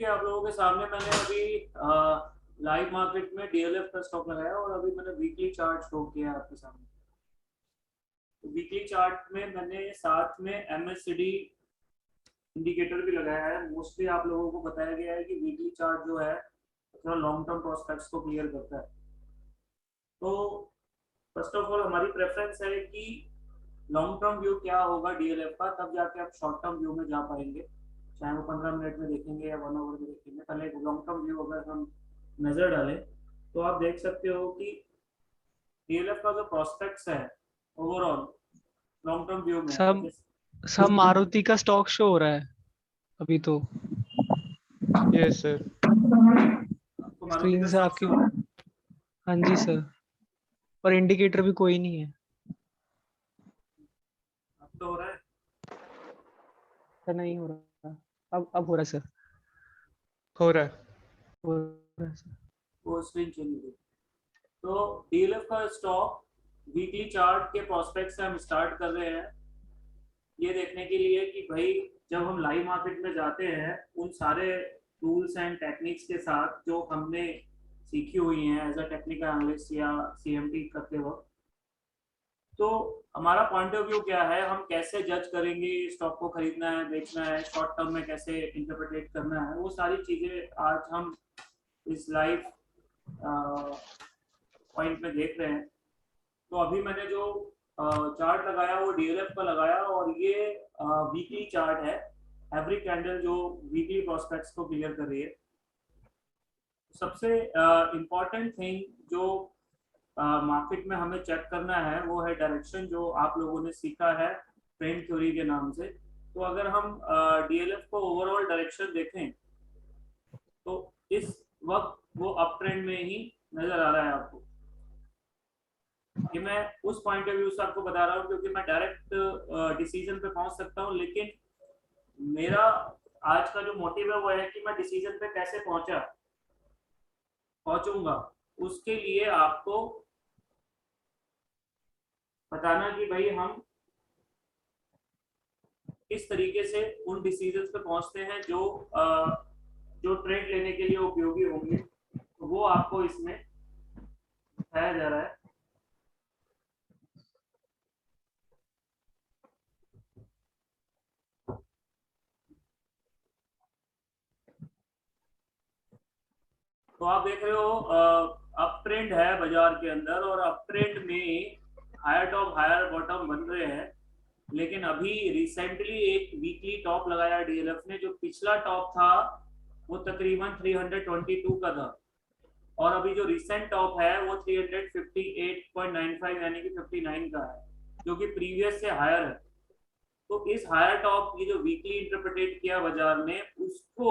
देखिए आप लोगों के सामने मैंने अभी लाइव मार्केट में डीएलएफ का स्टॉक लगाया और अभी मैंने वीकली चार्ट शो किया आपके सामने। तो वीकली चार्ट में मैंने साथ में एमएससीडी इंडिकेटर भी लगाया है। मोस्टली आप लोगों को बताया गया है कि वीकली चार्ट जो है थोड़ा लॉन्ग टर्म प्रोस्पेक्ट्स को क्लियर करता है। तो फर्स्ट ऑफ ऑल हमारी प्रेफरेंस है कि लॉन्ग टर्म व्यू क्या होगा डीएलएफ का, तब जाके आप शॉर्ट टर्म व्यू में जा पाएंगे, चाहे वो 15 मिनट में देखेंगे या 1 आवर में देखेंगे। पहले एक लॉन्ग टर्म व्यू अगर हम नजर डालें तो आप देख सकते हो कि डीएलएफ का जो प्रोस्पेक्ट्स है ओवरऑल लॉन्ग टर्म व्यू में सब मारुति का स्टॉक शो हो रहा है अभी तो। यस सर, आपको मारुति स्क्रीन का से आपकी। हाँ जी सर, पर इंडिकेटर भी कोई नहीं है। अब तो हो रहा है सर नहीं हो रहा, अब हो रहा है सर, हो रहा है। हो रहा है सर। वो स्क्रीन चेंज हो गई। तो डीएलएफ का स्टॉक वीकली चार्ट के प्रोस्पेक्ट से हम स्टार्ट कर रहे हैं, ये देखने के लिए कि भाई जब हम लाइव मार्केट में जाते हैं उन सारे टूल्स एंड टेक्निक्स के साथ जो हमने सीखी हुई हैं एज अ टेक्निकल एनालिस्ट या सीएमटी करते वक्त, तो हमारा पॉइंट ऑफ व्यू क्या है, हम कैसे जज करेंगे स्टॉक को खरीदना है बेचना है, शॉर्ट टर्म में कैसे इंटरप्रेट करना है, वो सारी चीजें आज हम इस लाइव पॉइंट में देख रहे हैं। तो अभी मैंने जो चार्ट लगाया वो डीएलएफ का लगाया और ये वीकली चार्ट है। एवरी कैंडल जो वीकली प्रोस्पेक्ट्स को क्लियर कर रही है। सबसे इम्पोर्टेंट थिंग जो मार्केट में हमें चेक करना है वो है डायरेक्शन, जो आप लोगों ने सीखा है ट्रेंड थ्योरी के नाम से। तो अगर हम डीएलएफ को ओवरऑल डायरेक्शन देखें तो इस वक्त वो अप ट्रेंड में ही नजर आ रहा है आपको। ये मैं उस पॉइंट ऑफ व्यू से आपको बता रहा हूँ क्योंकि मैं डायरेक्ट डिसीजन पे पहुंच सकता हूँ, लेकिन मेरा आज का जो मोटिव है वो है कि मैं डिसीजन पे कैसे पहुंचूंगा। उसके लिए आपको बताना कि भाई हम किस तरीके से उन डिसीजन पे पहुंचते हैं जो ट्रेड लेने के लिए उपयोगी होंगे, तो वो आपको इसमें बताया जा रहा है। तो आप देख रहे हो अप ट्रेंड है बाजार के अंदर और अप ट्रेंड में हायर टॉप हायर बॉटम बन रहे हैं, लेकिन अभी रिसेंटली एक वीकली टॉप लगाया डीएलएफ ने। जो पिछला टॉप था वो तकरीबन 322 का था और अभी जो रिसेंट टॉप है वो 358.95 यानी कि 59 का है, जो कि प्रीवियस से हायर है। तो इस हायर टॉप की जो वीकली इंटरप्रेटेट किया बाजार ने उसको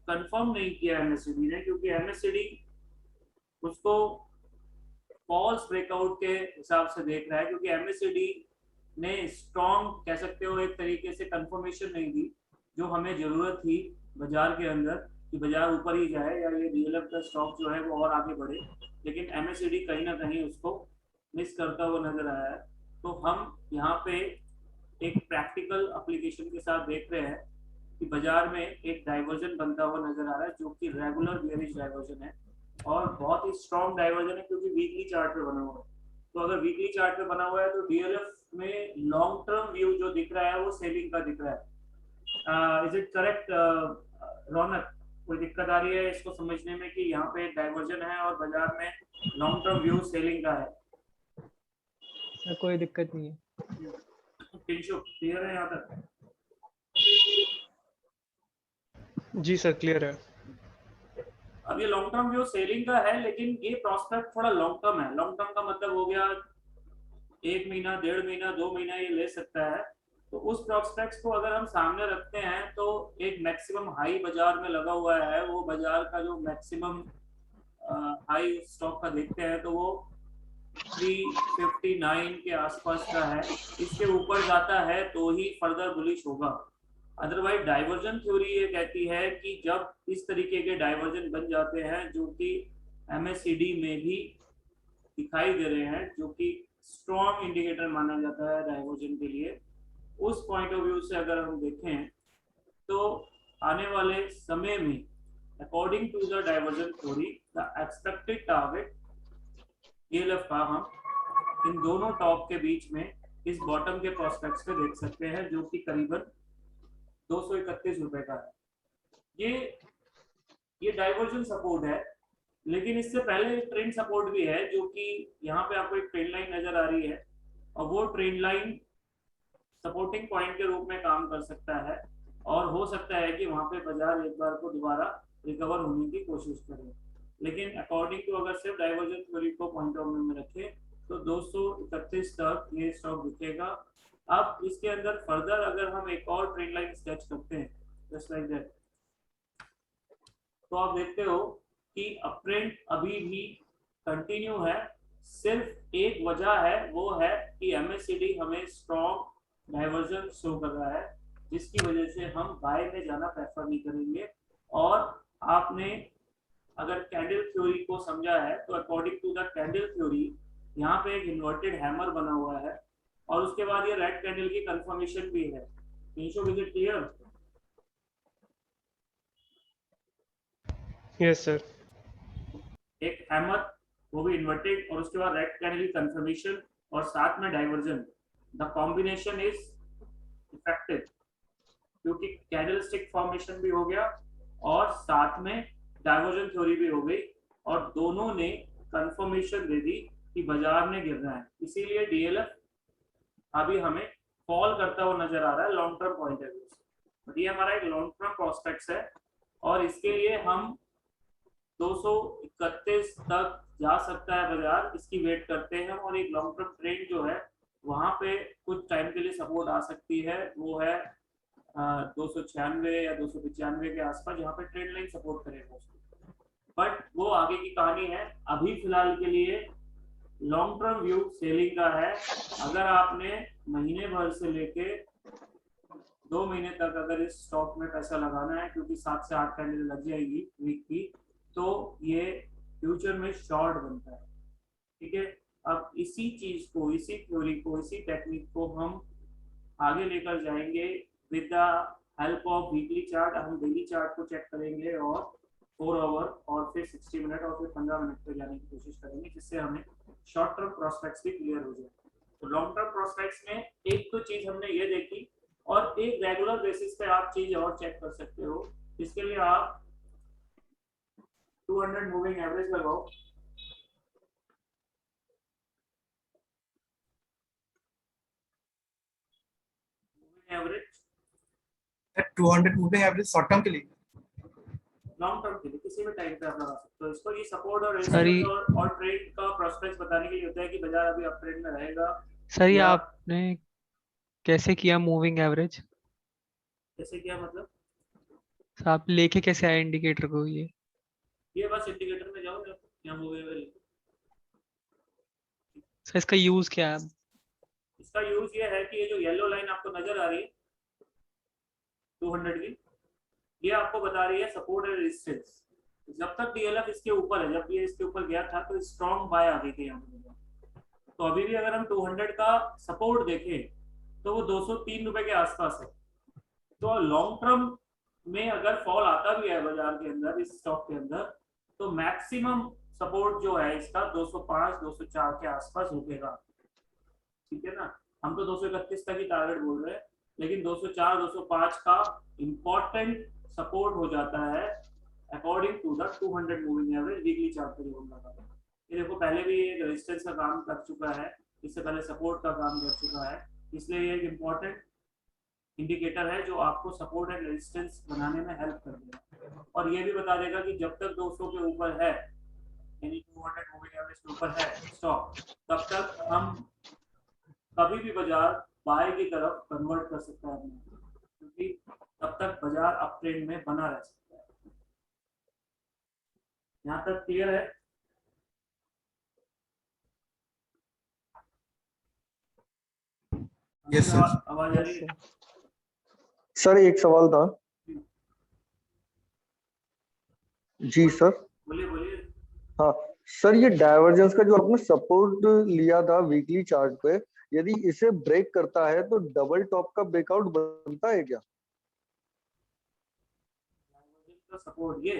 कंफर्म नहीं किया एमएससीडी ने, क्योंकि एमएससीडी उसको फॉल्स ब्रेकआउट के हिसाब से देख रहा है, क्योंकि एमएससीडी ने स्ट्रॉन्ग कह सकते हो एक तरीके से कंफर्मेशन नहीं दी जो हमें जरूरत थी बाजार के अंदर कि बाजार ऊपर ही जाए या ये डीएलएफ का स्टॉक जो है वो और आगे बढ़े, लेकिन एमएससीडी कहीं ना कहीं उसको मिस करता हुआ नजर आया है। तो हम यहाँ पे एक प्रैक्टिकल एप्लीकेशन के साथ देख रहे हैं कि बाजार में एक डाइवर्जन बनता हुआ नजर आ रहा है जो कि रेगुलर बेयरिश डाइवर्जन है और बहुत ही स्ट्रॉन्ग डाइवर्जन है क्योंकि वीकली चार्ट पे बना हुआ है। तो अगर वीकली चार्ट पे बना हुआ है तो डीएलएफ में लॉन्ग टर्म व्यू जो दिख रहा है वो सेलिंग का दिख रहा है। इज इट करेक्ट रौनक? कोई दिक्कत आ रही है इसको समझने में कि यहाँ पे एक डाइवर्जन है और बाजार में लॉन्ग टर्म व्यू सेलिंग का है? सर कोई दिक्कत नहीं है। क्लियर है यहाँ तक? जी सर क्लियर है। अब ये लॉन्ग टर्म व्यू सेलिंग का है, लेकिन ये प्रोस्पेक्ट थोड़ा लॉन्ग टर्म है। लॉन्ग टर्म का मतलब हो गया 1 महीना 1.5 महीना 2 महीना ये ले सकता है। तो उस प्रोस्पेक्ट्स को अगर हम सामने रखते हैं तो एक मैक्सिमम हाई बाजार में लगा हुआ है, वो बाजार का जो मैक्सिमम हाई स्टॉक का देखते हैं तो वो 359 के आसपास का है। इसके ऊपर जाता है तो ही फर्दर बुलिश होगा। अदरवाइज डाइवर्जन थ्योरी ये कहती है कि जब इस तरीके के डाइवर्जन बन जाते हैं जो कि एमएससीडी में भी दिखाई दे रहे हैं, जो कि स्ट्रॉन्ग इंडिकेटर माना जाता है डाइवर्जन के लिए, उस पॉइंट ऑफ व्यू से अगर हम देखें तो आने वाले समय में according to the divergence theory the expected target DLF का हम इन दोनों टॉप के बीच में इस बॉटम के प्रोस्पेक्ट्स पे देख सकते हैं जो कि करीबन 231 रुपए का है। ये डाइवर्जन सपोर्ट है, लेकिन इससे पहले एक ट्रेंड सपोर्ट भी है जो कि यहाँ पे आपको एक ट्रेंड लाइन नजर आ रही है, और वो ट्रेंड लाइन सपोर्टिंग पॉइंट के रूप में काम कर सकता है, और हो सकता है कि वहां पे बाजार एक बार को दोबारा रिकवर होने की कोशिश करे। लेकिन अकॉर्डिंग टू अगर सिर्फ डाइवर्जन थ्योरी को पॉइंट ऑफ व्यू में रखें तो 231 तक ये स्टॉक दिखेगा। अब इसके अंदर फर्दर अगर हम एक और ट्रेंड लाइन स्केच करते हैं जस्ट लाइक दैट, तो आप देखते हो कि अपट्रेंड अभी भी कंटिन्यू है। सिर्फ एक वजह है, वो है कि MACD हमें स्ट्रॉन्ग डाइवर्जन शो कर रहा है, जिसकी वजह से हम बाय में जाना प्रेफर नहीं करेंगे। और आपने अगर कैंडल थ्योरी को समझा है तो according to the candle theory यहाँ पे एक इन्वर्टेड हैमर बना हुआ है, और उसके बाद ये रेड कैंडल की कंफर्मेशन भी है। Is it clear? Yes sir. एक हैमर, वो भी इन्वर्टेड, और उसके बाद रेड कैंडल की कंफर्मेशन और साथ में diversion, the combination is effective, क्योंकि कैंडल स्टिक फॉर्मेशन भी हो गया और साथ में डाइवर्जन थ्योरी भी हो गई, और दोनों ने कंफर्मेशन दे दी कि बाजार में गिरना है। इसीलिए DLF अभी हमें फॉल करता हुआ नजर आ रहा है long term point of view से, बट ये हमारा एक लॉन्ग टर्म प्रोस्पेक्ट्स है, और इसके लिए हम 231 तक जा सकता है बाजार, इसकी वेट करते हैं। और एक लॉन्ग टर्म ट्रेंड जो है वहां पे कुछ टाइम के लिए सपोर्ट आ सकती है, वो है 296 या 295 के आसपास, जहाँ पे ट्रेंड लाइन सपोर्ट करेगा उसको, बट वो आगे की कहानी है। अभी फिलहाल के लिए लॉन्ग टर्म व्यू सेलिंग का है। अगर आपने महीने भर से लेके 2 महीने तक अगर इस स्टॉक में पैसा लगाना है, क्योंकि 7 से 8 कैंडल लग जाएगी वीक की, तो ये फ्यूचर में शॉर्ट बनता है। ठीक है, अब इसी चीज को, इसी थ्योरी को, इसी टेक्निक को हम आगे लेकर जाएंगे with the help of weekly chart. हम डेली चार्ट को चेक करेंगे और 4 आवर और फिर 60 मिनट और फिर 15 मिनट पे जाने की कोशिश करेंगे, जिससे हमें शॉर्ट टर्म प्रोस्पेक्ट्स भी क्लियर हो जाए। तो लॉन्ग टर्म प्रोस्पेक्ट्स में एक तो चीज हमने ये देखी, और एक रेगुलर बेसिस पे आप चीज और चेक कर सकते हो। इसके लिए आप 200 मूविंग एवरेज लगाओ, average 200 moving average short term के लिए, लॉन्ग टर्म के लिए किसी भी टाइम पे आप लगा सकते हो इसको। ये सपोर्ट और सर रेजिस्टेंस और ट्रेंड का प्रोस्पेक्ट्स बताने के लिए होता है कि बाजार अभी अप ट्रेंड में रहेगा सर ये या आपने कैसे किया मूविंग एवरेज? कैसे किया, मतलब आप लेके कैसे आए इंडिकेटर को? ये बस इंडिकेटर में जाओ, यहाँ मूविंग एवरेज, सर इसका यूज क्या है? इसका यूज ये है कि ये जो येलो लाइन आपको नजर आ रही है 200 की, ये आपको बता रही है सपोर्ट और रेजिस्टेंस। जब तक DLF इसके ऊपर है, जब ये इसके ऊपर गया था तो स्ट्रॉन्ग बाय आ गई थी यहाँ पे। तो अभी भी अगर हम 200 का सपोर्ट देखें तो वो 203 रुपए के आसपास है। तो लॉन्ग टर्म में अगर फॉल आता भी है बाजार के अंदर, इस स्टॉक के अंदर, तो मैक्सिमम सपोर्ट जो है इसका 205 204 के आसपास रुकेगा। ठीक है ना, हम तो 231 तक ही टारगेट बोल रहे हैं, लेकिन 204 205 का इंपॉर्टेंट सपोर्ट हो जाता है according to the 200 moving average weekly chart पे जो हम लगा रहे हैं। ये देखो पहले भी ये रेजिस्टेंस का काम कर चुका है, इससे पहले सपोर्ट का काम कर चुका है, इसलिए ये एक इम्पोर्टेंट इंडिकेटर है जो आपको सपोर्ट एंड रेजिस्टेंस बनाने में हेल्प कर देगा। और ये भी बता देगा कि जब तक 200 के ऊपर है, यानी 200 मूविंग एवरेज के ऊपर है स्टॉक, तब तक हम कभी भी बाजार बाय की तरफ कन्वर्ट कर सकता है, क्योंकि तब तक बाजार अप ट्रेंड में बना रह सकता है। यहाँ तक क्लियर है? Yes sir. आवाज आ रही है? सर एक सवाल था। जी सर। बोलिए बोलिए। हाँ सर, ये डाइवर्जेंस का जो आपने सपोर्ट लिया था वीकली चार्ट पे, यदि इसे ब्रेक करता है तो डबल टॉप का ब्रेकआउट बनता है क्या? सपोर्ट ये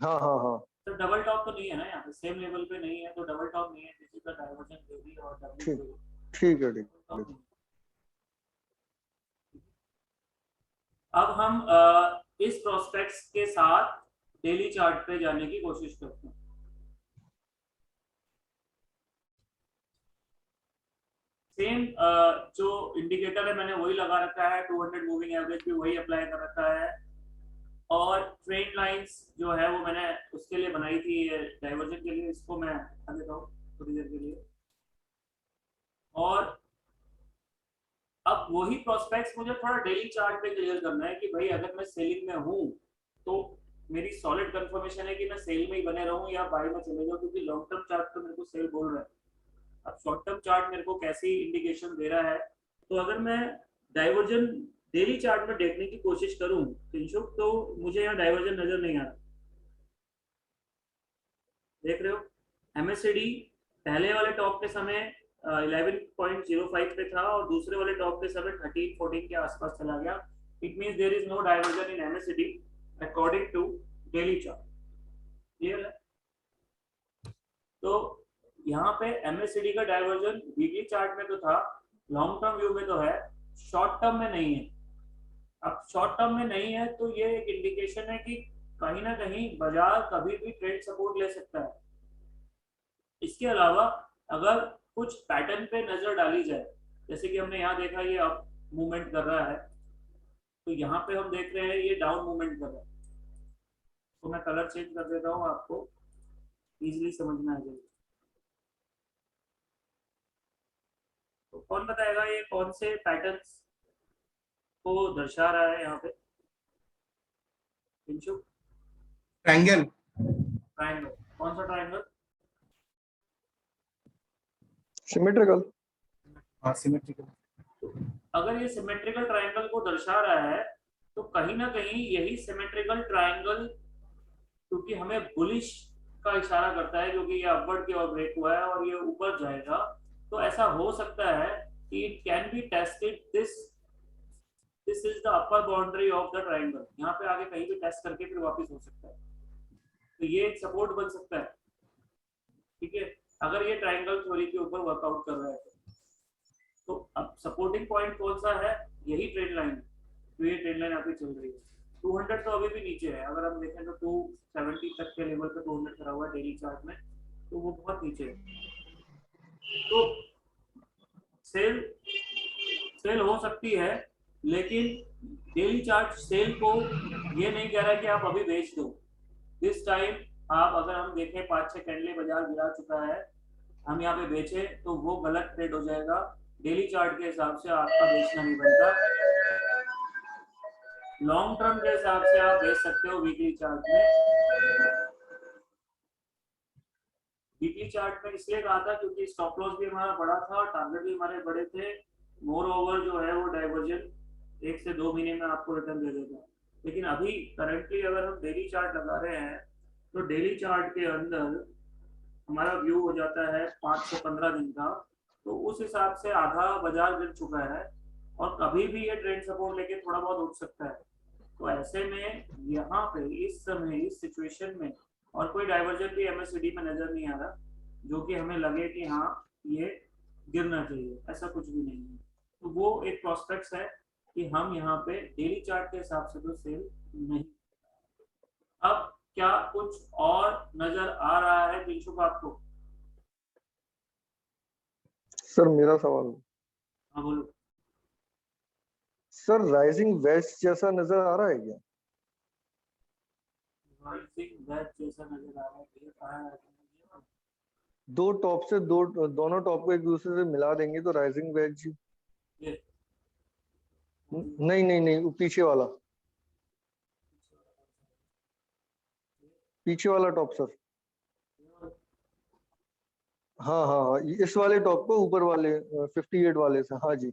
हाँ हाँ हाँ तो डबल टॉप तो नहीं है ना यहाँ पे, सेम लेवल पे नहीं है, तो डबल टॉप नहीं है, this is the diversion theory और डब्ल्यू ठीक थ्योरी, ठीक है ठीक टॉप है। नहीं। अब हम इस प्रोस्पेक्ट्स के साथ डेली चार्ट पे जाने की कोशिश करते हैं। सेम जो इंडिकेटर है मैंने वही लगा रखा है, 200 मूविंग एवरेज भी वही अप्लाई कर रखा है, और ट्रेंड लाइंस जो है वो मैंने उसके लिए बनाई थी डाइवर्जन के लिए, इसको मैं हटा देता हूँ थोड़ी देर के लिए। और अब वही प्रोस्पेक्ट्स मुझे थोड़ा डेली चार्ट पे क्लियर करना है कि भाई अगर मैं सेलिंग में हूँ तो मेरी सॉलिड कंफर्मेशन है कि मैं सेल में ही बने रहूं या बाय में चले जाऊं, क्योंकि लॉन्ग टर्म चार्ट तो मेरे को सेल बोल रहा है। अब शॉर्ट टर्म चार्ट मेरे को कैसी इंडिकेशन दे रहा है, तो अगर मैं डाइवर्जन डेली चार्ट में देखने की कोशिश करूं तो मुझे यहाँ डाइवर्जन नजर नहीं आ रहा। देख रहे हो, एमएससीडी पहले वाले टॉप के समय 11.05 पे था और दूसरे वाले टॉप के समय 13-14 के आसपास चला गया। It means there is no divergence in MSCD according to daily chart. Clear है? तो यहाँ पे एमएससीडी का डाइवर्जन वीकली चार्ट में तो था, लॉन्ग टर्म व्यू में तो है, शॉर्ट टर्म में नहीं है। अब शॉर्ट टर्म में नहीं है तो ये एक इंडिकेशन है कि कहीं ना कहीं बाजार कभी भी ट्रेड सपोर्ट ले सकता है। इसके अलावा अगर कुछ पैटर्न पे नजर डाली जाए, जैसे कि हमने यहाँ देखा ये अप मूवमेंट कर रहा है, तो यहाँ पे हम देख रहे हैं ये डाउन मूवमेंट कर रहा है। तो मैं कलर चेंज कर देता हूँ, आपको इजीली समझ में आ जाएगा। तो कौन बताएगा ये कौन से पैटर्न्स को दर्शा रहा है यहाँ पे? ट्रायंगल। ट्रायंगल, कौन सा ट्रायंगल? सिमेट्रिकल। हाँ सिमेट्रिकल। अगर ये सिमेट्रिकल ट्रायंगल को दर्शा रहा है तो कहीं ना कहीं यही सिमेट्रिकल ट्रायंगल, क्योंकि हमें बुलिश का इशारा करता है, क्योंकि ये अपवर्ड की ओर ब्रेक हुआ है और ये ऊपर जाएगा, तो ऐसा हो सकता है कि it can be tested, this is the upper boundary of the triangle. यहाँ पे आगे कहीं भी टेस्ट करके फिर वापस हो सकता है, तो ये एक सपोर्ट बन सकता है। ठीक है, अगर ये ट्रायंगल थ्योरी के ऊपर वर्कआउट कर रहा है तो अब सपोर्टिंग पॉइंट कौन सा है? यही ट्रेंड लाइन, तो ये ट्रेंड लाइन अभी चल रही है। 200 तो अभी भी नीचे है, अगर हम देखें तो 270 तक के लेवल पे 200 खड़ा हुआ है डेली चार्ट में, तो वो बहुत नीचे है। तो सेल हो सकती है, लेकिन डेली चार्ट सेल को ये नहीं कह रहा कि आप अभी बेच दो। दिस टाइम आप अगर हम देखें 5-6 कैंडले बाजार गिरा चुका है, हम यहाँ पे बेचे तो वो गलत ट्रेड हो जाएगा। डेली चार्ट के हिसाब से आपका बेचना नहीं बनता, लॉन्ग टर्म के हिसाब से आप बेच सकते हो वीकली चार्ट में। वीकली चार्ट में इसलिए कहा था क्योंकि स्टॉप लॉस भी हमारा बड़ा था, टारगेट भी हमारे बड़े थे। मोर ओवर जो है वो डाइवर्जन 1 से 2 महीने में आपको रिटर्न दे देगा। लेकिन अभी करंटली अगर हम डेली चार्ट लगा रहे हैं तो डेली चार्ट के अंदर हमारा व्यू हो जाता है 5 से 15 दिन का, तो उस हिसाब से आधा बाजार गिर चुका है और कभी भी ये ट्रेंड सपोर्ट लेके थोड़ा बहुत उठ सकता है। तो ऐसे में यहाँ पे इस समय इस सिचुएशन में और कोई डाइवर्जन भी एमएससीडी में नजर नहीं आ रहा जो कि हमें लगे कि हाँ ये गिरना चाहिए, ऐसा कुछ भी नहीं है। तो वो एक प्रोस्पेक्ट्स है कि हम यहाँ पे डेली चार्ट के हिसाब से तो सेल नहीं। अब क्या कुछ और नजर आ रहा है दिलशुभ आपको? सर मेरा सवाल, हाँ बोलो। सर राइजिंग वेज जैसा नजर आ रहा है क्या? राइजिंग वेज जैसा नजर आ रहा है, ये कहाँ है? दो टॉप से दोनों टॉप को एक दूसरे से मिला देंगे तो राइजिंग वेज। ये नहीं नहीं नहीं, वो पीछे वाला, पीछे वाला टॉप सर। हाँ हाँ हाँ, इस वाले टॉप को ऊपर वाले 58 वाले से। हाँ जी।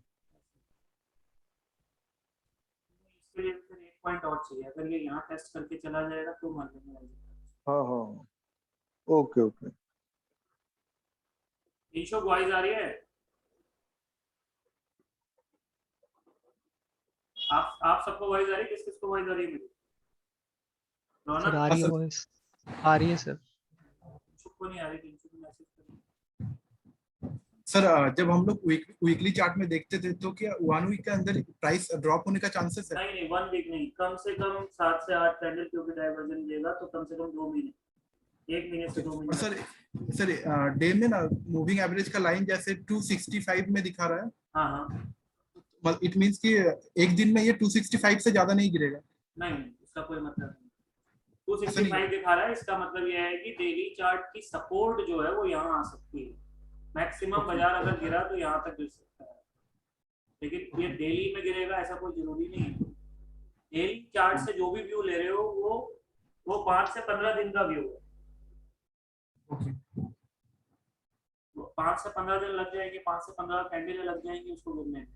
इसके लिए फिर एक पॉइंट और चाहिए, अगर ये यहाँ टेस्ट करके चला जाएगा तो मान लेंगे राइजिंग। हाँ हाँ, ओके ओके। दिलशुभ वॉइस आ रही है? आप सबको वॉइस आ रही है? किस किस को वॉइस आ रही है मेरी? सर आ रौनक, रही है वॉइस। आ रही है सर। को नहीं आ रही, किंचु को मैसेज करो। सर जब हम लोग वीकली चार्ट में देखते थे तो क्या 1 वीक के अंदर प्राइस ड्रॉप होने का चांसेस है? नहीं नहीं, 1 वीक नहीं, कम से कम 7 से 8 कैंडल क्योंकि डाइवर्जन देगा तो कम से कम 2 महीने, 1 महीने से 2 और महीने। सर डे में ना मूविंग एवरेज का लाइन जैसे 265 में दिखा रहा है, हाँ हाँ, इट मींस कि एक दिन में ये 265 से ज्यादा नहीं गिरेगा? नहीं इसका कोई मतलब नहीं। ऐसा नहीं 265 दिखा रहा है, इसका मतलब यह है कि डेली चार्ट की सपोर्ट जो है वो यहाँ आ सकती है। मैक्सिमम बाजार अगर गिरा तो यहाँ तक गिर सकता है, लेकिन ये डेली में गिरेगा ऐसा कोई जरूरी नहीं है। डेली चार्ट से जो भी व्यू ले रहे हो वो 5 से 15 दिन का व्यू है। ओके। 5 से 15 दिन लग जाएंगे, 5 से 15 कैंडल लग जाएंगे उसको गिरने में।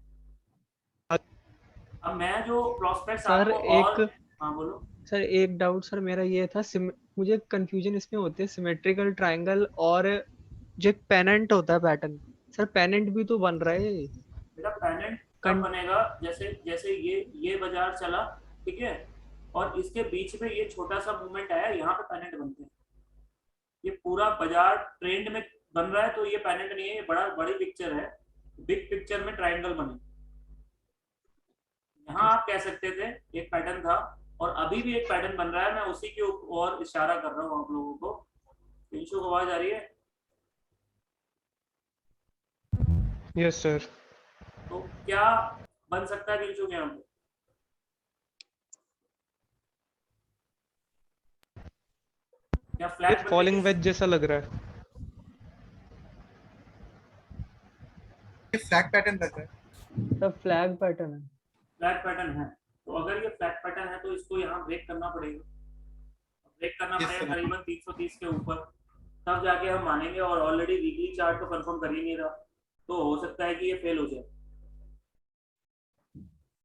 अब मैं जो प्रोस्पेक्ट्स सर आपको और एक हाँ बोलो। सर एक डाउट सर मेरा ये था, मुझे कंफ्यूजन इसमें होती है सिमेट्रिकल ट्रायंगल और जो एक पेनेंट होता है पैटर्न। सर पेनेंट भी तो बन रहा है। बेटा पेनेंट कब बनेगा? जैसे जैसे ये बाजार चला, ठीक है, और इसके बीच में ये छोटा सा मूवमेंट आया, यहाँ पे पेनेंट बनते हैं। ये पूरा बाजार ट्रेंड में बन रहा है तो ये पेनेंट नहीं है, ये बड़ी पिक्चर है। बिग पिक्चर में ट्रायंगल बने। यहाँ आप कह सकते थे एक पैटर्न था और अभी भी एक पैटर्न बन रहा है, मैं उसी के और इशारा कर रहा हूँ आप लोगों को। पिंशु को आवाज आ रही है? Yes sir. तो क्या बन सकता है पिंशु के यहाँ पे? क्या फ्लैट फॉलिंग वेज जैसा लग रहा है। ये फ्लैग पैटर्न लग रहा है। सर फ्लैग पैटर्न है। फ्लैट पैटर्न है, तो अगर ये फ्लैट पैटर्न है तो इसको यहाँ ब्रेक करना पड़ेगा। ब्रेक करना Yes, पड़ेगा sir. करीबन 330 के ऊपर, तब जाके हम मानेंगे। और ऑलरेडी वीकली चार्ट तो कंफर्म कर ही नहीं रहा, तो हो सकता है कि ये फेल हो जाए,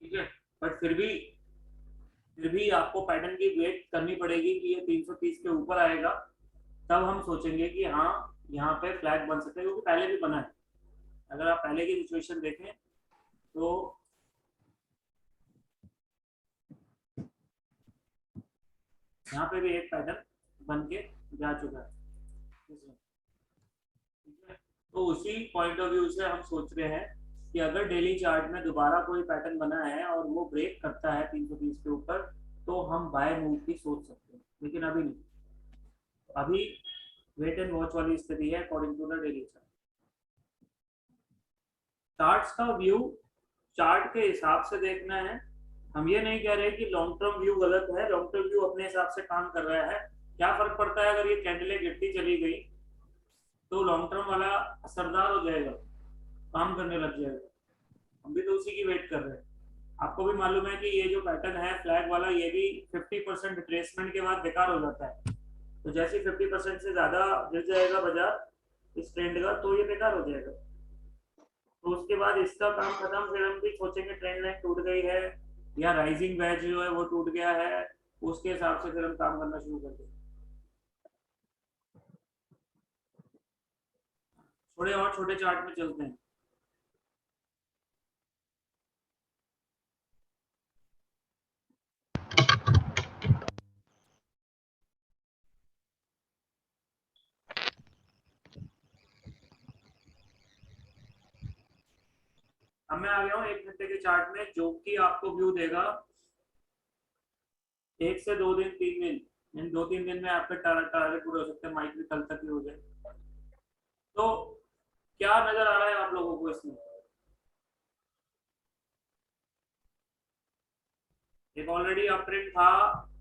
ठीक है। बट फिर भी आपको पैटर्न की वेट करनी पड़ेगी कि ये 330 के ऊपर आएगा, तब हम सोचेंगे कि हाँ यहाँ पे फ्लैग बन सकता है, क्योंकि पहले भी बना है। अगर आप पहले की सिचुएशन देखें तो यहाँ पे भी एक पैटर्न बन के जा चुका है, ठीक है। तो उसी पॉइंट ऑफ व्यू से हम सोच रहे हैं कि अगर डेली चार्ट में दोबारा कोई पैटर्न बना है और वो ब्रेक करता है 330 के ऊपर, तो हम बाय मूव की सोच सकते हैं, लेकिन अभी नहीं। अभी वेट एंड वॉच वाली स्थिति है according to the daily chart. Charts का व्यू चार्ट के हिसाब से देखना है। हम ये नहीं कह रहे कि लॉन्ग टर्म व्यू गलत है, लॉन्ग टर्म व्यू अपने हिसाब से काम कर रहा है। क्या फर्क पड़ता है अगर ये कैंडलें गिरती चली गई तो लॉन्ग टर्म वाला असरदार हो जाएगा, काम करने लग जाएगा। हम भी तो उसी की वेट कर रहे हैं। आपको भी मालूम है कि ये जो पैटर्न है फ्लैग वाला, ये भी 50% रिट्रेसमेंट के बाद बेकार हो जाता है। तो जैसे 50% से ज्यादा गिर जाएगा बाजार इस ट्रेंड का, तो ये बेकार हो जाएगा। तो उसके बाद इसका काम खत्म, फिर हम भी सोचेंगे ट्रेंड लाइन टूट गई है या राइजिंग वेज जो है वो टूट गया है, उसके हिसाब से फिर हम काम करना शुरू कर देंगे। थोड़े और छोटे चार्ट में चलते हैं। अब मैं आ गया हूँ 1 घंटे के चार्ट में, जो कि आपको व्यू देगा 1 से 2 दिन 3 दिन, इन 2-3 दिन में आपके टारगेट पूरे हो सकते हैं। माइक भी कल तक ही हो जाए। तो क्या नजर आ रहा है आप लोगों को इसमें? एक ऑलरेडी अप ट्रेंड था,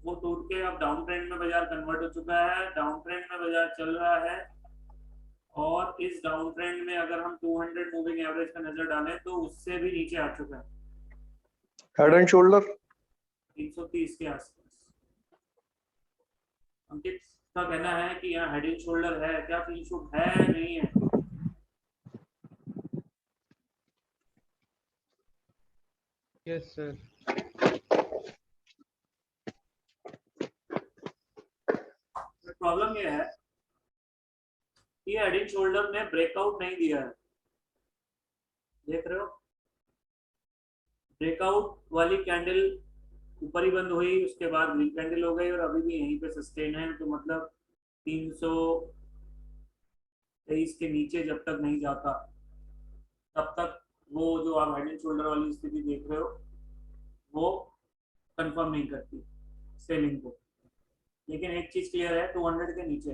वो टूट के अब डाउन ट्रेंड में बाजार कन्वर्ट हो चुका है। डाउन ट्रेंड में बाजार चल रहा है और इस डाउन ट्रेंड में अगर हम 200 मूविंग एवरेज का नजर डालें तो उससे भी नीचे आ चुका है, हेड एंड शोल्डर 330 के आसपास। अंकित का कहना है कि यहाँ हेड एंड शोल्डर है, क्या पिंशु है नहीं है? Yes sir. प्रॉब्लम ये है कि हेड एंड शोल्डर ने ब्रेकआउट नहीं दिया है, देख रहे हो? ब्रेकआउट वाली कैंडल ऊपर ही बंद हुई, उसके बाद ग्रीन कैंडल हो गई और अभी भी यहीं पे सस्टेन है। तो मतलब 323 के नीचे जब तक नहीं जाता तब तक वो जो आप हेड एंड शोल्डर वाली स्थिति देख रहे हो वो कंफर्म नहीं करती सेलिंग को। लेकिन एक चीज क्लियर है, 200 के नीचे,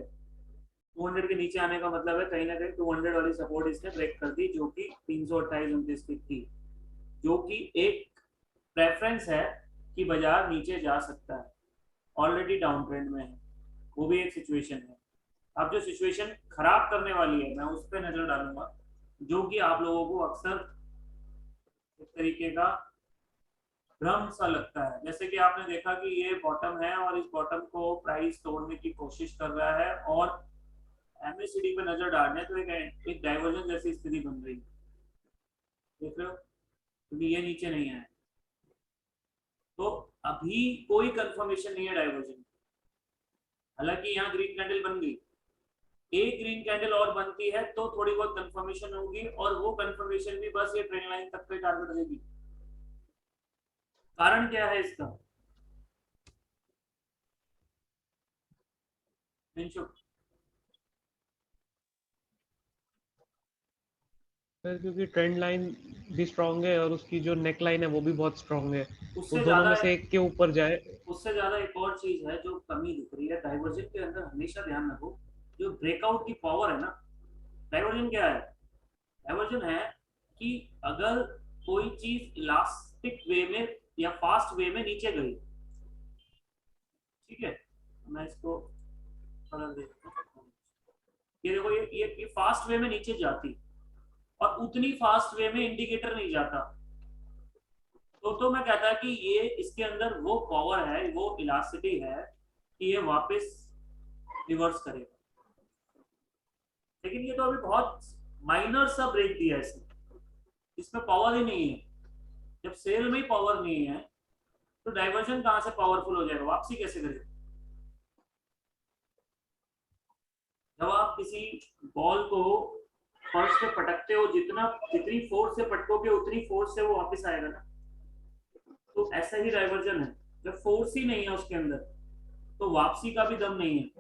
200 के नीचे आने का मतलब है कहीं ना कहीं 200 वाली सपोर्ट इसने ब्रेक कर दी, जो कि 328-29 की थी, जो कि एक प्रेफरेंस है कि बाजार नीचे जा सकता है। ऑलरेडी डाउन ट्रेंड में है, वो भी एक सिचुएशन है। अब जो सिचुएशन खराब करने वाली है मैं उस पर नजर डालूंगा, जो कि आप लोगों को अक्सर एक तरीके का भ्रम सा लगता है। जैसे कि आपने देखा कि ये बॉटम है और इस बॉटम को प्राइस तोड़ने की कोशिश कर रहा है और एमएससीडी पे नजर डालने तो एक डाइवर्जन जैसी स्थिति बन रही है, देख रहे हो, क्योंकि ये नीचे नहीं है। तो अभी कोई कंफर्मेशन नहीं है डाइवर्जन। हालांकि यहाँ ग्रीन कैंडल बन गई, एक ग्रीन कैंडल और बनती है तो थोड़ी बहुत कंफर्मेशन होगी, और वो कंफर्मेशन भी बस ये ट्रेंड लाइन तक पे टारगेट देगी। कारण क्या है इसका? सर क्योंकि ट्रेंड लाइन भी स्ट्रांग है और उसकी जो नेक लाइन है वो भी बहुत स्ट्रांग है, उससे तो दोनों ज्यादा में से एक के ऊपर जाए। उससे ज्यादा एक और चीज है जो कमी दिख रही है डाइवर्जन के अंदर। हमेशा ध्यान रखो जो ब्रेकआउट की पावर है ना, डाइवर्जन क्या है? डाइवर्जन है कि अगर कोई चीज इलास्टिक वे में या फास्ट वे में नीचे गई, ठीक है, मैं इसको कलर देखता हूँ। ये देखो, ये फास्ट वे में नीचे जाती और उतनी फास्ट वे में इंडिकेटर नहीं जाता, तो मैं कहता कि ये इसके अंदर वो पावर है, वो इलास्टिसिटी है कि ये वापस रिवर्स करेगा। लेकिन ये तो अभी बहुत माइनर सा ब्रेक दिया इसने, इसमें पावर ही नहीं है। जब सेल में ही पावर नहीं है तो डाइवर्जन कहां से पावरफुल हो जाएगा, वापसी कैसे करेगा? जब आप किसी बॉल को फर्श पे पटकते हो, जितनी फोर्स से पटकोगे उतनी फोर्स से वो वापस आएगा ना। तो ऐसा ही डाइवर्जन है, जब फोर्स ही नहीं है उसके अंदर तो वापसी का भी दम नहीं है।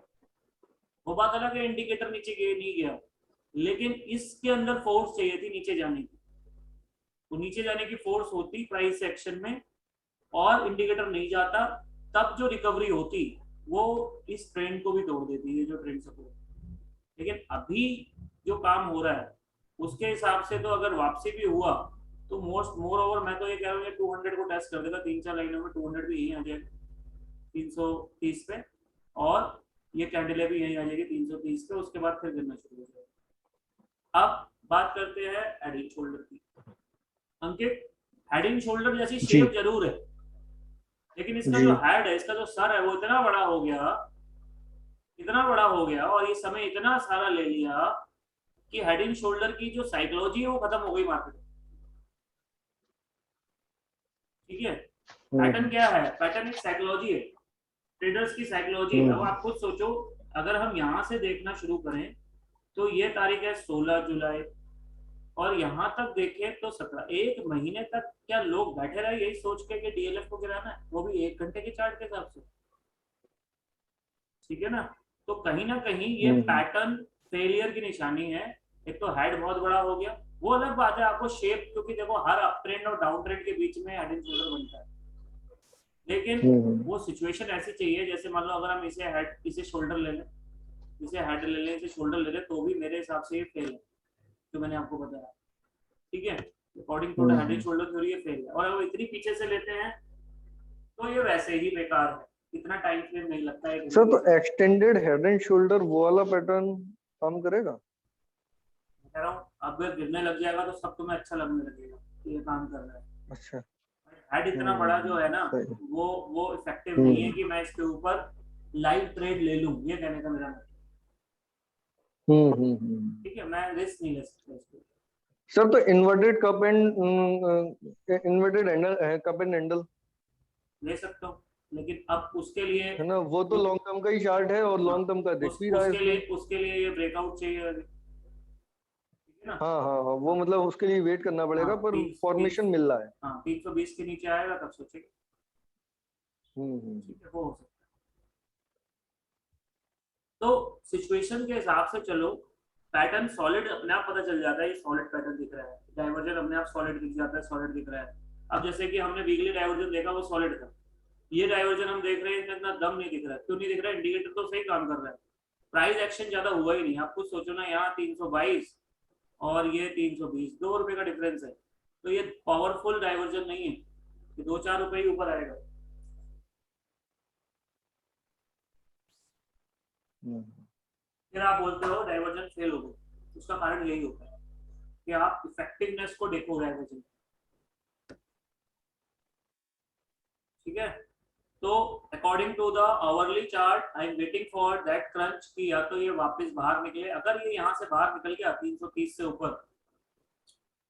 वो बात अलग है इंडिकेटर नीचे गया नहीं गया, लेकिन इसके अंदर फोर्स चाहिए थी नीचे जाने की। तो नीचे जाने की फोर्स होती प्राइस एक्शन में और इंडिकेटर नहीं जाता, तब जो रिकवरी होती वो इस ट्रेंड को भी तोड़ देती है, जो ट्रेंड सपोर्ट। लेकिन अभी जो काम हो रहा है उसके हिसाब से तो अगर वापसी भी हुआ तो मोर ओवर मैं तो ये कह रहा हूँ 200 को टेस्ट कर देगा। 3-4 लाइनों में 200 भी यही आ जाएगा 330 पे, और ये कैंडले भी यही आ जाएगी 330 पे, उसके बाद फिर गिरना शुरू हो जाएगा। अब बात करते हैं हेड एंड शोल्डर की। अंकित, हेड एंड शोल्डर जैसी शेप जरूर है, लेकिन इसका जो हेड है, इसका जो सर है वो इतना बड़ा हो गया, इतना बड़ा हो गया और ये समय इतना सारा ले लिया कि हेड एंड शोल्डर की जो साइकोलॉजी है वो खत्म हो गई मार्केट में। ठीक है, पैटर्न क्या है? पैटर्न एक साइकोलॉजी है, ट्रेडर्स की साइकोलॉजी है। अब आप खुद सोचो, अगर हम यहाँ से देखना शुरू करें तो ये तारीख है 16 जुलाई और यहाँ तक देखें तो 17, एक महीने तक क्या लोग बैठे रहे यही सोच के कि डीएलएफ को गिराना है, वो भी 1 घंटे के चार्ट के हिसाब से? ठीक है ना। तो कहीं ना कहीं ये पैटर्न फेलियर की निशानी है। एक तो हेड बहुत बड़ा हो गया, वो अलग बात है आपको शेप, क्योंकि देखो हर अप ट्रेंड और डाउन ट्रेंड के बीच में हेड एंड शोल्डर बनता है, लेकिन वो सिचुएशन ऐसी चाहिए जैसे मान लो अगर हम इसे शोल्डर ले लें, इसे हेड ले लें, इसे शोल्डर ले लें, तो भी मेरे हिसाब से ये फेल है जो मैंने आपको बताया। ठीक है, according to the head and shoulder theory ये फेल है। और अगर इतनी पीछे से लेते हैं तो ये वैसे ही बेकार है, इतना टाइम फ्रेम नहीं लगता है सर। तो एक्सटेंडेड हेड एंड शोल्डर वो वाला पैटर्न काम करेगा? कह रहा हूँ अब गिरने लग जाएगा तो सब तुम्हें अच्छा लगने लगेगा कि ये काम कर रहा है। अच्छा, हेड इतना बड़ा जो है ना वो इफेक्टिव नहीं है कि मैं इसके ऊपर लाइव ट्रेड ले लूं, ये कहने का मेरा मतलब। ठीक है, मैं रिस्क नहीं ले सकता इसको। सर तो इन्वर्टेड कप एंड हैंडल ले सकता हूँ, लेकिन अब उसके लिए है ना, वो तो लॉन्ग टर्म का ही चार्ट है और लॉन्ग टर्म का दिख भी रहा है। उसके लिए ये ब्रेकआउट चाहिए, ठीक है ना। हाँ, वो मतलब उसके लिए वेट करना पड़ेगा, पर फॉर्मेशन मिल रहा है। 320 के नीचे आएगा तब सोचेगा। ठीक है, वो हो सकता है। तो सिचुएशन के हिसाब से चलो, पैटर्न सॉलिड अपने आप पता चल जाता है, ये सॉलिड पैटर्न दिख रहा है, डाइवर्जन अपने आप सॉलिड दिख जाता है, सॉलिड दिख रहा है। अब जैसे कि हमने वीकली डाइवर्जन देखा, वो सॉलिड था, ये डाइवर्जन हम देख रहे हैं, इसमें इतना दम नहीं दिख रहा है। क्यों नहीं दिख रहा है? इंडिकेटर तो सही काम कर रहा है, प्राइस एक्शन ज्यादा हुआ ही नहीं। आप कुछ सोचो ना, यहाँ 322 और ये 320, 2 रुपए का डिफरेंस है, तो ये पावरफुल डाइवर्जन नहीं है, ये 2-4 रुपए ही ऊपर आएगा। फिर आप बोलते हो डाइवर्जन फेल हो गया, उसका कारण यही होता है कि आप इफेक्टिवनेस को देखो डाइवर्जन। ठीक है, तो according to the hourly chart I am waiting for that crunch कि या तो ये वापस बाहर निकले। अगर ये यहाँ से बाहर निकल गया 330 से ऊपर,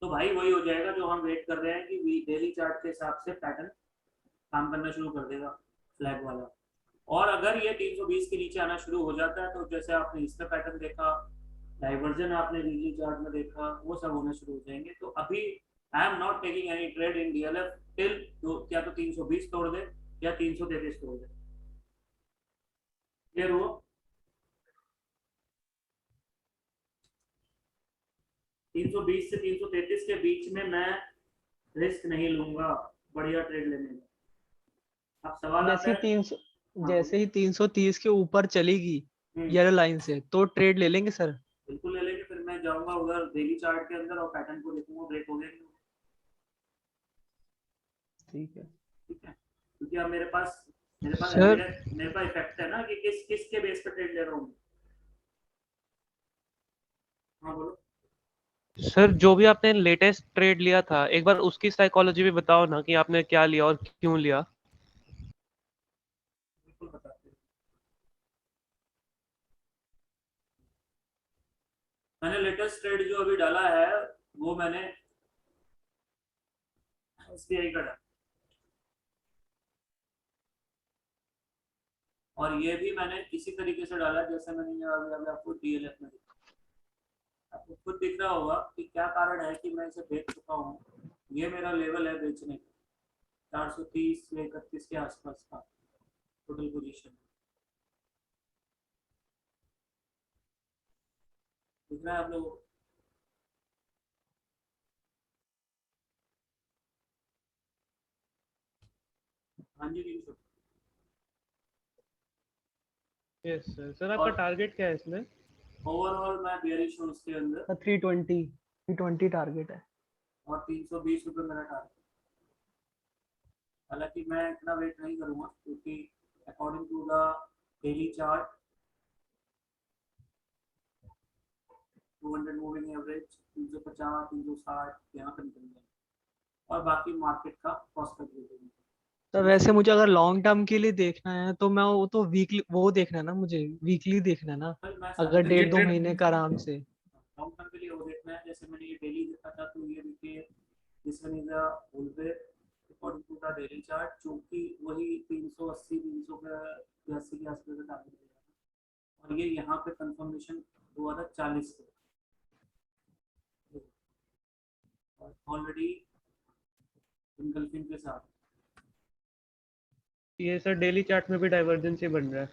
तो भाई वही हो जाएगा जो हम वेट कर रहे हैं कि डेली चार्ट के हिसाब से पैटर्न काम करना शुरू कर देगा, फ्लैग वाला। और अगर ये 320 के नीचे आना शुरू हो जाता है, तो जैसे आपने इसका पैटर्न देखा, डाइवर्जन आपने वीकली चार्ट में देखा, वो सब होना शुरू हो जाएंगे। तो अभी I am not taking any trade in DLF till क्या तो 320 तोड़ दे या 333 तोड़ दे। क्लियर हुआ? 320 से 333 के बीच में मैं रिस्क नहीं लूंगा बढ़िया ट्रेड लेने में। अब सवाल आता है, जैसे ही 330 के ऊपर चलेगी येलो लाइन से, तो ट्रेड ले लेंगे सर? बिल्कुल ले लेंगे। फिर मैं जाऊंगा उधर डेली चार्ट के अंदर और पैटर्न को देखूंगा ब्रेक हो गया। ठीक है। ठीक है, क्योंकि अब मेरे पास सर मेरे पास इफेक्ट है ना कि किस के बेस पे ट्रेड ले रहा हूँ। हाँ बोलो सर, जो भी आपने लेटेस्ट ट्रेड लिया था, एक बार उसकी साइकोलॉजी भी बताओ ना कि आपने क्या लिया और क्यों लिया। बिल्कुल बताते हैं। मैंने लेटेस्ट ट्रेड जो अभी डाला है वो मैंने एसबीआई का डाला, और ये भी मैंने इसी तरीके से डाला जैसे मैंने अभी आपको डीएलएफ में दिखा। आपको खुद दिख रहा होगा कि क्या कारण है कि मैं इसे बेच चुका हूँ। ये मेरा लेवल है बेचने का, 430 से 31 के आसपास का टोटल पोजीशन दिख रहा है आप लोगों को? हाँ जी 300। Yes sir. सर आपका टारगेट क्या है इसमें? ओवरऑल मैं बेयरिश हूँ उसके अंदर, 320 टारगेट है और 320 रुपये मेरा टारगेट। हालांकि मैं इतना वेट नहीं करूंगा क्योंकि according to the daily chart 200 moving average 350 360 यहाँ पे निकल जाए, और बाकी मार्केट का प्रोस्पेक्ट देखेंगे। तो वैसे मुझे अगर लॉन्ग टर्म के लिए देखना है तो मैं वो तो वीकली वो देखना है ना, मुझे वीकली देखना है ना, अगर ये 1.5-2 महीने का आराम से। लॉन्ग टर्म के लिए वो देखना है। जैसे मैंने ये डेली देखा था, तो ये देखिए this one is a bull bar according to the daily chart, चूंकि वही 380 300 के 80 के आसपास का टारगेट दिया था, और ये यहाँ पे कंफर्मेशन हुआ था 40 पे, और ऑलरेडी इनगल्फिंग के साथ। ये सर डेली चार्ट में भी डाइवर्जेंस ही बन रहा है।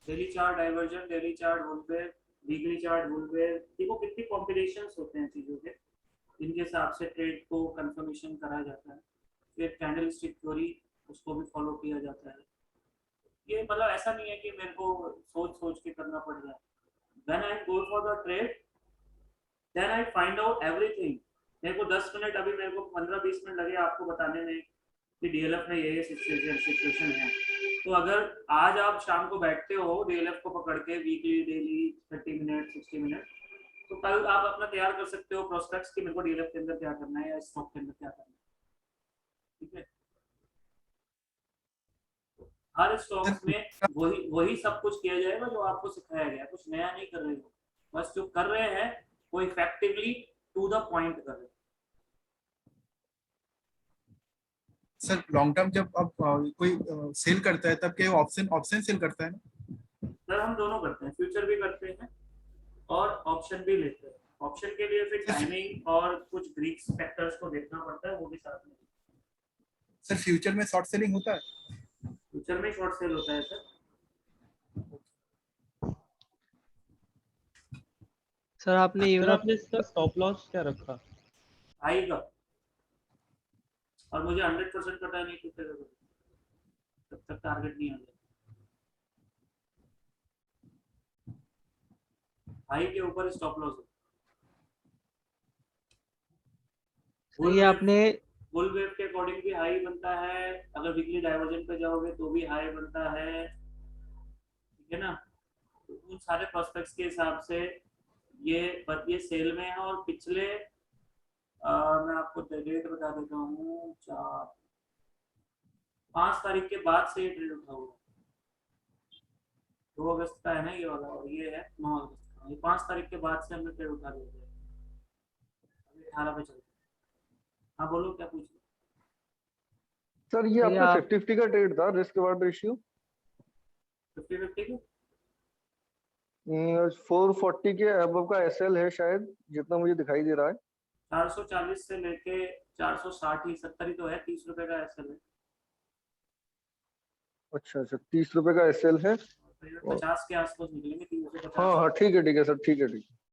Daily chart divergence, daily chart bull bar, weekly chart bull bar. देखो कितनी कॉम्बिनेशंस होते हैं चीजों के, इनके हिसाब से ट्रेड को कंफर्मेशन करा जाता है। फिर कैंडलस्टिक थ्योरी, उसको भी फॉलो किया जाता है। ये मतलब ऐसा नहीं है कि मेरे को सोच सोच के करना पड़ रहा है। When I go for the trade then I find out everything. मेरे को 10 मिनट, अभी मेरे को 15-20 मिनट लगे आपको बताने में कि डीएलएफ में ये सिचुएशन है। तो अगर आज आप शाम को बैठते हो डीएलएफ को पकड़ के वीकली डेली 30 मिनट 60 मिनट, तो कल आप अपना तैयार कर सकते हो प्रोस्पेक्ट्स कि मेरे को डीएलएफ के अंदर क्या करना है या स्टॉक के अंदर क्या करना है। ठीक है, हर स्टॉक्स में वही सब कुछ किया जाएगा जो आपको सिखाया गया, कुछ नया नहीं कर रहे हो, बस जो कर रहे हैं वो इफेक्टिवली टू द पॉइंट कर रहे हैं। सर लॉन्ग टर्म जब अब कोई सेल करता है तब क्या ऑप्शन सेल करता है ना? सर हम दोनों करते हैं, फ्यूचर भी करते हैं और ऑप्शन भी लेते हैं। ऑप्शन के लिए फिर टाइमिंग और कुछ ग्रीक फैक्टर्स को देखना पड़ता है, वो भी साथ में। सर फ्यूचर में शॉर्ट सेलिंग होता है? फ्यूचर में शॉर्ट सेल होता है सर। सर आपने सर यूनिट आपने इसका स्टॉप लॉस क्या रखा? हाई का, और मुझे 100% पता नहीं टूटेगा तब तक टारगेट नहीं आ गया। हाई के ऊपर स्टॉप लॉस है। सर ये आपने बुल वेव के अकॉर्डिंग भी हाई बनता है, अगर वीकली डाइवर्जन पे जाओगे तो भी हाई बनता है, ठीक है ना। तो उन सारे प्रोस्पेक्ट्स के हिसाब से ये सेल में है। और पिछले मैं आपको डेट बता देता हूँ, 5 तारीख के बाद से ये ट्रेड उठा हुआ है। 2 अगस्त का है ना ये वाला, और ये है 9 अगस्त का। ये 5 तारीख के बाद से हमने ट्रेड उठा लिया है। अभी 18 पे चलते हैं। हाँ बोलो क्या पूछ रहे सर ये ये आपका आप 50-50 का ट्रेड था, रिस्क रिवार्ड रेशियो। 50-50 को 440 के अबव का एसएल है शायद, जितना मुझे दिखाई दे रहा है। 440 से लेके 460 ही 70 ही तो है, 30 रुपए का एसएल है। अच्छा अच्छा, 30 रुपए का एसएल है। तो 50 के आसपास निकलेंगे, 350। हाँ हाँ ठीक है सर, ठीक है।